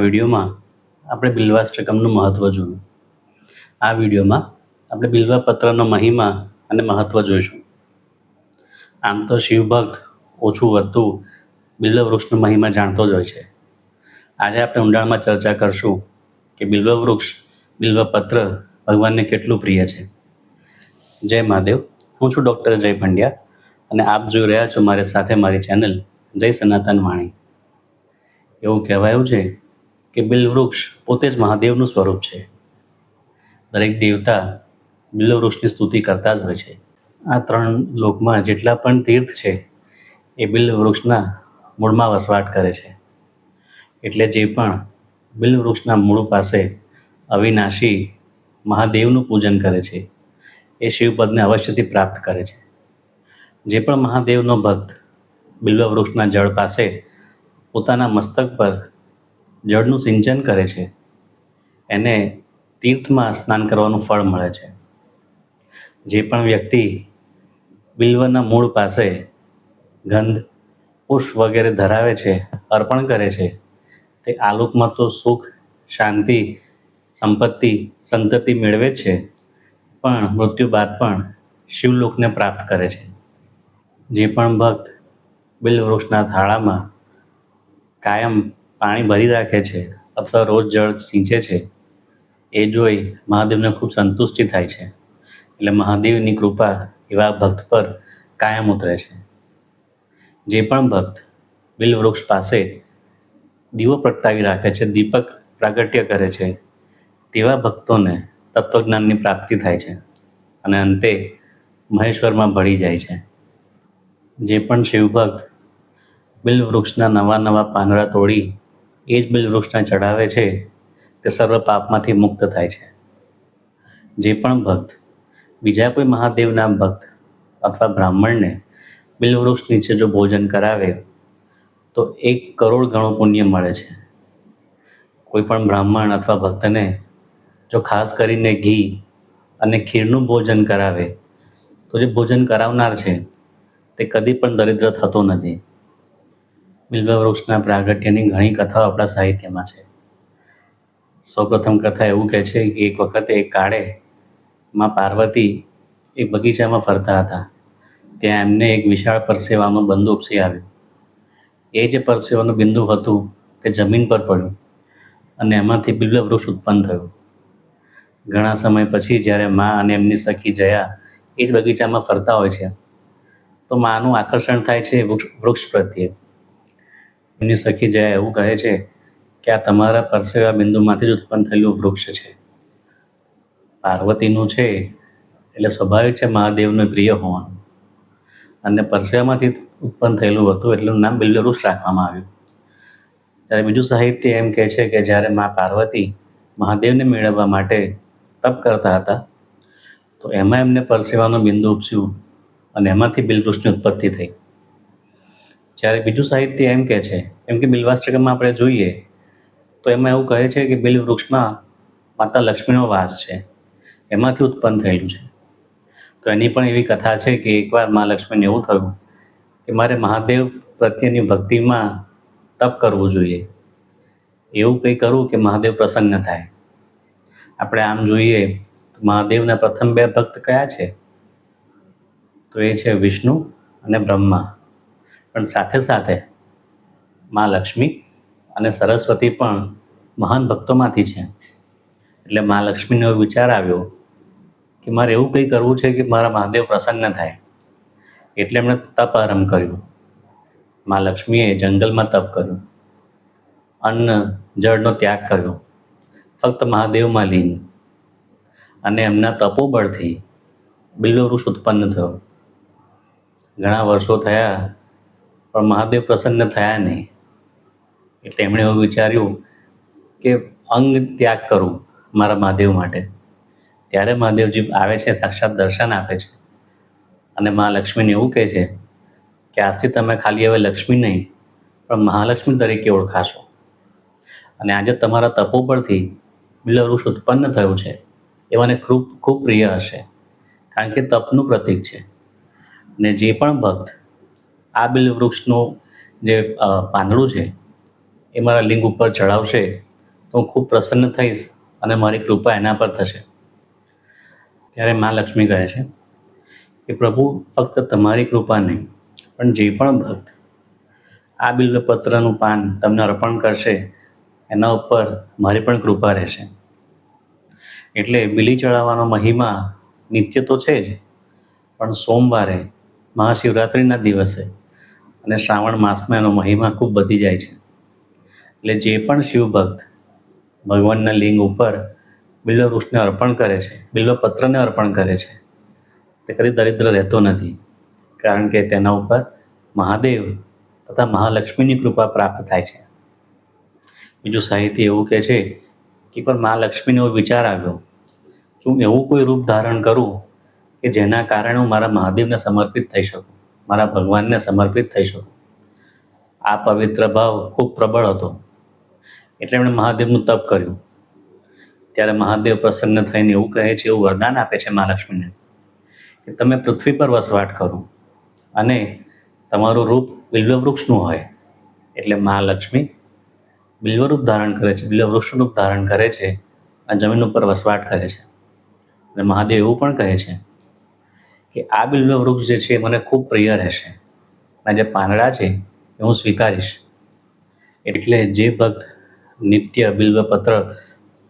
વિડીયોમાં આપણે બિલ્વાષ્ટકમનું મહત્ત્વ જોયું. આ વિડીયોમાં આપણે બિલ્વપત્રનો મહિમા અને મહત્ત્વ જોઈશું. આમ તો શિવભક્ત ઓછું વધતું બિલ્વવૃક્ષનો મહિમા જાણતો જ હોય છે. આજે આપણે ઊંડાણમાં ચર્ચા કરશું કે બિલ્વવૃક્ષ, બિલ્વપત્ર ભગવાનને કેટલું પ્રિય છે. જય મહાદેવ. હું છું ડૉક્ટર જય પંડ્યા અને આપ જોઈ રહ્યા છો મારી સાથે મારી ચેનલ જય સનાતન વાણી. એવું કહેવાયું છે કે બિલ્વવૃક્ષ પોતે જ મહાદેવનું સ્વરૂપ છે. દરેક દેવતા બિલ્વવૃક્ષની સ્તુતિ કરતા જ હોય છે. આ 3 લોકમાં જેટલા પણ તીર્થ છે એ બિલ્વવૃક્ષના મૂળમાં વસવાટ કરે છે. એટલે જે પણ બિલ્વવૃક્ષના મૂળ પાસે અવિનાશી મહાદેવનું પૂજન કરે છે એ શિવપદને અવશ્યથી પ્રાપ્ત કરે છે. જે પણ મહાદેવનો ભક્ત બિલ્વવૃક્ષના જળ પાસે પોતાના મસ્તક પર જળનું સિંચન કરે છે એને તીર્થમાં સ્નાન કરવાનું ફળ મળે છે. જે પણ વ્યક્તિ બિલ્વના મૂળ પાસે ગંધ, પુષ્પ વગેરે ધરાવે છે, અર્પણ કરે છે, તે આલોકમાં તો સુખ, શાંતિ, સંપત્તિ, સંતતિ મેળવે જ છે, પણ મૃત્યુ બાદ પણ શિવલોકને પ્રાપ્ત કરે છે. જે પણ ભક્ત બિલ્વવૃક્ષના થાળામાં કાયમ પાણી ભરી રાખે છે અથવા રોજ જળ સિંચે છે એ જોઈ મહાદેવને ખૂબ સંતુષ્ટિ થાય છે. એટલે મહાદેવની કૃપા એવા ભક્ત પર કાયમ ઉતરે છે. જે પણ ભક્ત બિલ્વવૃક્ષ પાસે દીવો પ્રગટાવી રાખે છે, દીપક પ્રાગટ્ય કરે છે, તેવા ભક્તોને તત્વજ્ઞાનની પ્રાપ્તિ થાય છે અને અંતે મહેશ્વરમાં ભળી જાય છે. જે પણ શિવભક્ત બિલ્વવૃક્ષના નવા પાંદડા તોડી એ જ બિલ્વવૃક્ષને ચઢાવે છે તે સર્વ પાપમાંથી મુક્ત થાય છે. જે પણ ભક્ત બીજા કોઈ મહાદેવના ભક્ત અથવા બ્રાહ્મણને બિલ્વવૃક્ષ નીચે જો ભોજન કરાવે તો 1 કરોડ ગણું પુણ્ય મળે છે. કોઈ પણ બ્રાહ્મણ અથવા ભક્તને જો ખાસ કરીને ઘી અને ખીરનું ભોજન કરાવે તો જે ભોજન કરાવનાર છે તે કદી પણ દરિદ્ર થતો નથી. બિલ્વવૃક્ષના પ્રાગટ્યની ઘણી કથાઓ આપણા સાહિત્યમાં છે. સૌપ્રથમ કથા એવું કહે છે કે એક વખતે એક કાળે માં પાર્વતી એક બગીચામાં ફરતા હતા. ત્યાં એમને એક વિશાળ પરસેવાનું બંદૂક ઉપસી આવ્યું. એ જે પરસેવાનું બિંદુ હતું તે જમીન પર પડ્યું અને એમાંથી બિલ્વવૃક્ષ ઉત્પન્ન થયું. ઘણા સમય પછી જ્યારે મા અને એમની સખી જયા એ જ બગીચામાં ફરતા હોય છે તો માનું આકર્ષણ થાય છે વૃક્ષ પ્રત્યે. એમની સખી જયા એવું કહે છે કે આ તમારા પરસેવા બિંદુમાંથી જ ઉત્પન્ન થયેલું વૃક્ષ છે. પાર્વતીનું છે એટલે સ્વાભાવિક છે મહાદેવનું પ્રિય હોવાનું અને પરસેવામાંથી ઉત્પન્ન થયેલું હતું એટલે એનું નામ બિલ્વવૃક્ષ રાખવામાં આવ્યું. ત્યારે બીજું સાહિત્ય એમ કહે છે કે જ્યારે મા પાર્વતી મહાદેવને મેળવવા માટે તપ કરતા હતા તો એમાં એમને પરસેવાનું બિંદુ ઉપસ્યું અને એમાંથી બિલ્વવૃક્ષની ઉત્પત્તિ થઈ. જ્યારે બીજું સાહિત્ય એમ કહે છે, કેમ કે બિલ્વાષ્ટકમમાં આપણે જોઈએ તો એમાં એવું કહે છે કે બિલ્વવૃક્ષમાં માતા લક્ષ્મીનો વાસ છે, એમાંથી ઉત્પન્ન થયેલું છે. તો એની પણ એવી કથા છે કે એકવાર મા લક્ષ્મીને એવું થયું કે મારે મહાદેવ પ્રત્યેની ભક્તિમાં તપ કરવું જોઈએ, એવું કંઈ કરવું કે મહાદેવ પ્રસન્ન થાય. આપણે આમ જોઈએ તો મહાદેવના પ્રથમ 2 ભક્ત કયા છે? તો એ છે વિષ્ણુ અને બ્રહ્મા. પણ સાથે સાથે મા લક્ષ્મી અને સરસ્વતી પણ મહાન ભક્તોમાંથી છે. એટલે મા લક્ષ્મીનો એવો વિચાર આવ્યો કે મારે એવું કંઈ કરવું છે કે મારા મહાદેવ પ્રસન્ન થાય. એટલે એમણે તપ આરંભ કર્યું. મા લક્ષ્મીએ જંગલમાં તપ કર્યું, અન્ન જળનો ત્યાગ કર્યો, ફક્ત મહાદેવમાં લીન, અને એમના તપોબળથી બિલ્વવૃક્ષ ઉત્પન્ન થયો. ઘણા વર્ષો થયા પણ મહાદેવ પ્રસન્ન થયા નહીં. એટલે એમણે એવું વિચાર્યું કે અંગ ત્યાગ કરું મારા મહાદેવ માટે. ત્યારે મહાદેવજી આવે છે, સાક્ષાત દર્શન આપે છે અને મા લક્ષ્મીને એવું કહે છે કે આજથી તમે ખાલી હવે લક્ષ્મી નહીં પણ મહાલક્ષ્મી તરીકે ઓળખાશો. અને આજે તમારા તપોબળથી બિલ્વવૃક્ષ ઉત્પન્ન થયું છે એ મને ખૂબ ખૂબ પ્રિય હશે, કારણ કે તપનું પ્રતીક છે. અને જે પણ ભક્ત આ બિલ્વવૃક્ષનું જે પાંદડું છે એ મારા લિંગ ઉપર ચડાવશે તો હું ખૂબ પ્રસન્ન થઈશ અને મારી કૃપા એના પર થશે. ત્યારે મા લક્ષ્મી કહે છે કે પ્રભુ, ફક્ત તમારી કૃપા નહીં, પણ જે પણ ભક્ત આ બિલ્વપત્રનું પાન તમને અર્પણ કરશે એના ઉપર મારી પણ કૃપા રહેશે. એટલે બિલી ચડાવવાનો મહિમા નિત્ય તો છે જ, પણ સોમવારે મહાશિવરાત્રિના દિવસે અને શ્રાવણ માસમાં એનો મહિમા ખૂબ વધી જાય છે. એટલે જે પણ શિવભક્ત ભગવાનના લિંગ ઉપર બિલ્વવૃક્ષને અર્પણ કરે છે, બિલ્વપત્રને અર્પણ કરે છે, તે કદી દરિદ્ર રહેતો નથી, કારણ કે તેના ઉપર મહાદેવ તથા મહાલક્ષ્મીની કૃપા પ્રાપ્ત થાય છે. બીજું સાહિત્ય એવું કહે છે કે પણ મહાલક્ષ્મીને એવો વિચાર આવ્યો કે હું એવું કોઈ રૂપ ધારણ કરું કે જેના કારણે હું મારા મહાદેવને સમર્પિત થઈ શકું, મારા ભગવાનને સમર્પિત થઈ શકું. આ પવિત્ર ભાવ ખૂબ પ્રબળ હતો, એટલે એમણે મહાદેવનું તપ કર્યું. ત્યારે મહાદેવ પ્રસન્ન થઈને એવું કહે છે, એવું વરદાન આપે છે મહાલક્ષ્મીને કે તમે પૃથ્વી પર વસવાટ કરો અને તમારું રૂપ બિલ્વવૃક્ષનું હોય. એટલે મહાલક્ષ્મી બિલ્વરૂપ ધારણ કરે છે, બિલ્વવૃક્ષનું રૂપ ધારણ કરે છે અને જમીન ઉપર વસવાટ કરે છે. અને મહાદેવ એવું પણ કહે છે કે આ બિલ્વવૃક્ષ જે છે એ મને ખૂબ પ્રિય રહેશે અને જે પાંદડા છે એ હું સ્વીકારીશ. એટલે જે ભક્ત નિત્ય બિલ્વપત્ર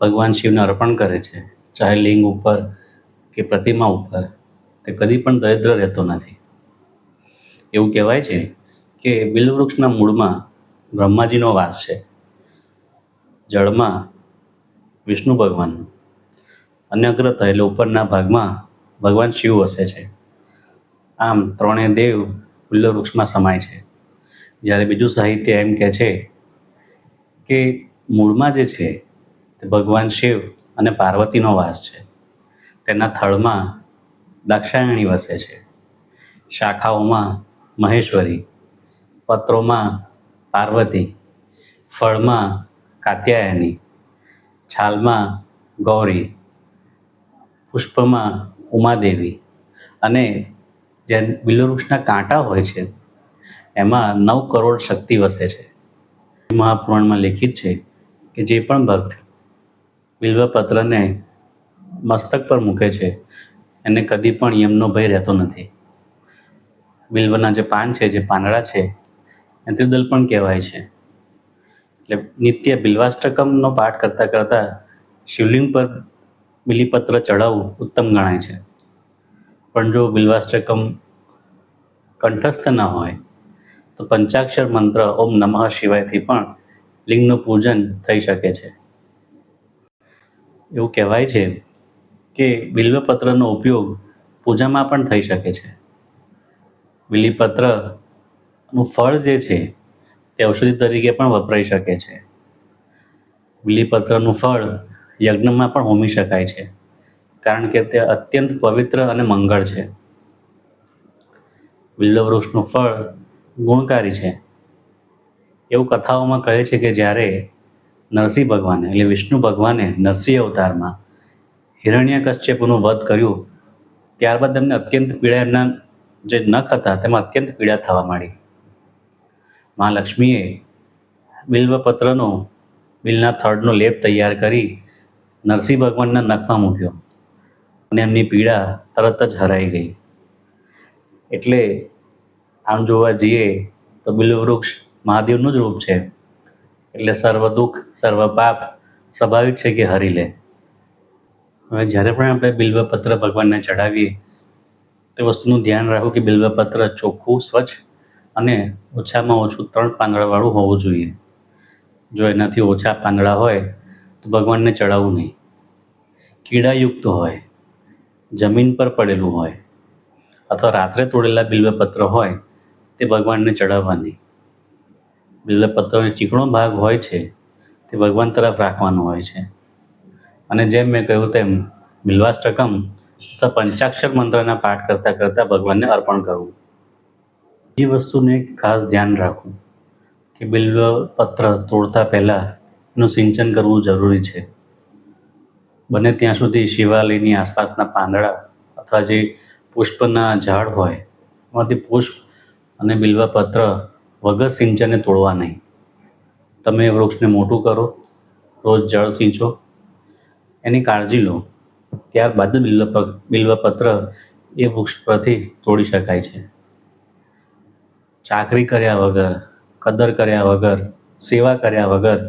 ભગવાન શિવને અર્પણ કરે છે, ચાહે લિંગ ઉપર કે પ્રતિમા ઉપર, તે કદી પણ દરિદ્ર રહેતો નથી. એવું કહેવાય છે કે બિલ્વવૃક્ષના મૂળમાં બ્રહ્માજીનો વાસ છે, જળમાં વિષ્ણુ ભગવાનનું અને અગ્રતા એટલે ઉપરના ભાગમાં ભગવાન શિવ વસે છે. આમ ત્રણેય દેવ બિલ્વવૃક્ષમાં સમાય છે. જ્યારે બીજું સાહિત્ય એમ કહે છે કે મૂળમાં જે છે તે ભગવાન શિવ અને પાર્વતીનો વાસ છે. તેના થળમાં દાક્ષાયણી વસે છે, શાખાઓમાં મહેશ્વરી, પત્રોમાં પાર્વતી, ફળમાં કાત્યાયની, છાલમાં ગૌરી, પુષ્પમાં ઉમાદેવી અને જે બિલ્વવૃક્ષના કાંટા હોય છે એમાં 9 કરોડ શક્તિ વસે છે. મહાપુરાણમાં લેખિત છે કે જે પણ ભક્ત બિલ્વપત્રને મસ્તક પર મૂકે છે એને કદી પણ યમનો ભય રહેતો નથી. બિલ્વના જે પાન છે, જે પાંદડા છે, એને ત્રિદલ પણ કહેવાય છે. એટલે નિત્ય બિલ્વાષ્ટકમનો પાઠ કરતાં કરતાં શિવલિંગ પર બિલીપત્ર ચડાવવું ઉત્તમ ગણાય છે. પણ જો બિલ્વાષ્ટકમ કંઠસ્થ ન હોય તો પંચાક્ષર મંત્ર ઓમ નમઃ શિવાયથી પણ લિંગનું પૂજન થઈ શકે છે. એવું કહેવાય છે કે બિલ્વપત્રનો ઉપયોગ પૂજામાં પણ થઈ શકે છે. બિલીપત્રનું ફળ જે છે તે ઔષધિ તરીકે પણ વપરાઈ શકે છે. બિલીપત્રનું ફળ યજ્ઞમાં પણ હોમી શકાય છે, કારણ કે તે અત્યંત પવિત્ર અને મંગળ છે. બિલ્વવૃક્ષનું ફળ ગુણકારી છે. એવું કથાઓમાં કહે છે કે જ્યારે નરસિંહ ભગવાને એટલે વિષ્ણુ ભગવાને નરસિંહ અવતારમાં હિરણ્યકશ્યપુનું વધ કર્યું, ત્યારબાદ એમને અત્યંત પીડા, એમના જે નખ હતા તેમાં અત્યંત પીડા થવા માંડી. મહાલક્ષ્મીએ બિલ્વપત્રનો, બિલના થડનો લેપ તૈયાર કરી નરસિંહ ભગવાનના નખમાં મૂક્યો અને એમની પીડા તરત જ હરાઈ ગઈ. એટલે આમ જોવા જઈએ તો બિલ્વવૃક્ષ મહાદેવનું જ રૂપ છે. એટલે સર્વ દુઃખ, સર્વ પાપ સ્વાભાવિક છે કે હરી લે. હવે જ્યારે પણ આપણે બિલ્વપત્ર ભગવાનને ચડાવીએ તે વસ્તુનું ધ્યાન રાખવું કે બિલ્વપત્ર ચોખ્ખું, સ્વચ્છ અને ઓછામાં ઓછું 3 પાંદડાવાળું હોવું જોઈએ. જો એનાથી ઓછા પાંદડા હોય તો ભગવાનને ચડાવવું નહીં. કીડાયુક્ત હોય, જમીન પર પડેલું હોય અથવા રાત્રે તોડેલા બિલ્વપત્ર હોય તે ભગવાનને ચડાવવા નહીં. બિલ્વપત્રનો ચીકણો ભાગ હોય છે તે ભગવાન તરફ રાખવાનો હોય છે. અને જેમ મેં કહ્યું તેમ બિલ્વાષ્ટકમ અથવા પંચાક્ષર મંત્રના પાઠ કરતાં કરતાં ભગવાનને અર્પણ કરવું. બીજી વસ્તુનું એક ખાસ ધ્યાન રાખવું કે બિલ્વપત્ર તોડતા પહેલાં એનું સિંચન કરવું જરૂરી છે. બને ત્યાં સુધી શિવાલયની આસપાસના પાંદડા અથવા જે પુષ્પના ઝાડ હોય એમાંથી પુષ્પ અને બિલ્વપત્ર વગર સિંચને તોડવા નહીં. તમે એ વૃક્ષને મોટું કરો રોજ જળ સિંચો, એની કાળજી લો. ત્યારબાદ જ બિલ્વપત્ર એ વૃક્ષ પરથી તોડી શકાય છે. ચાકરી કર્યા વગર, કદર કર્યા વગર, સેવા કર્યા વગર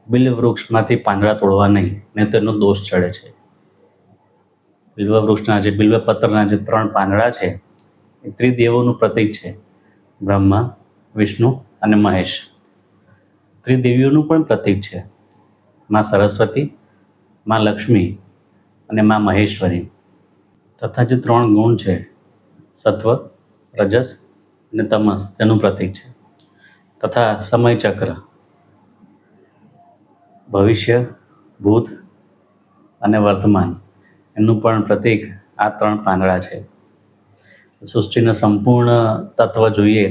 બિલ્વ વૃક્ષમાંથી પાંદડા તોડવા નહીં, નહીં તો એનો દોષ ચડે છે. બિલ્વપત્રના જે 3 પાંદડા છે એ ત્રિદેવોનું પ્રતીક છે: બ્રહ્મા, વિષ્ણુ અને મહેશ. ત્રિદેવીઓનું પણ પ્રતીક છે: માં સરસ્વતી, માં લક્ષ્મી અને માં મહેશ્વરી. તથા જે 3 ગુણ છે, સત્વ, રજસ અને તમસ, તેનું પ્રતીક છે. તથા સમય ચક્ર, ભવિષ્ય, ભૂત અને વર્તમાન, એનું પણ પ્રતીક આ 3 પાંદડા છે. સૃષ્ટિનું સંપૂર્ણ તત્વ જોઈએ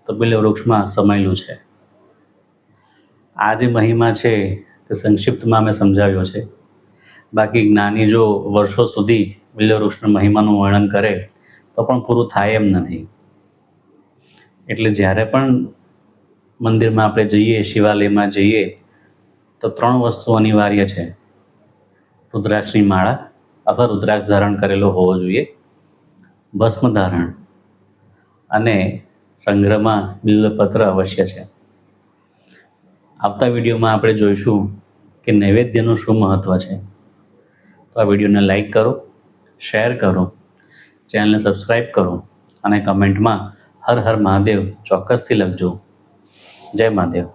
તો બિલ્વ વૃક્ષમાં સમાયેલું છે. આ જે મહિમા છે તે સંક્ષિપ્તમાં મેં સમજાવ્યો છે. બાકી જ્ઞાની જો વર્ષો સુધી બિલ્વ વૃક્ષના મહિમાનું વર્ણન કરે તો પણ પૂરું થાય એમ નથી. એટલે જ્યારે પણ મંદિરમાં આપણે જઈએ, શિવાલયમાં જઈએ, તો 3 વસ્તુ અનિવાર્ય છે: રુદ્રાક્ષની માળા અથવા રુદ્રાક્ષ ધારણ કરેલો હોવો જોઈએ, ભસ્મ ધારણ, અને સંગ્રહમાં બિલ્વપત્ર અવશ્ય છે. આવતા વિડીયોમાં આપણે જોઈશું કે નૈવેદ્યનું શું મહત્ત્વ છે. તો આ વિડીયોને લાઈક કરો, શેર કરો, ચેનલને સબસ્ક્રાઈબ કરો અને કમેન્ટમાં હર હર મહાદેવ ચોક્કસથી લખજો. જય મહાદેવ.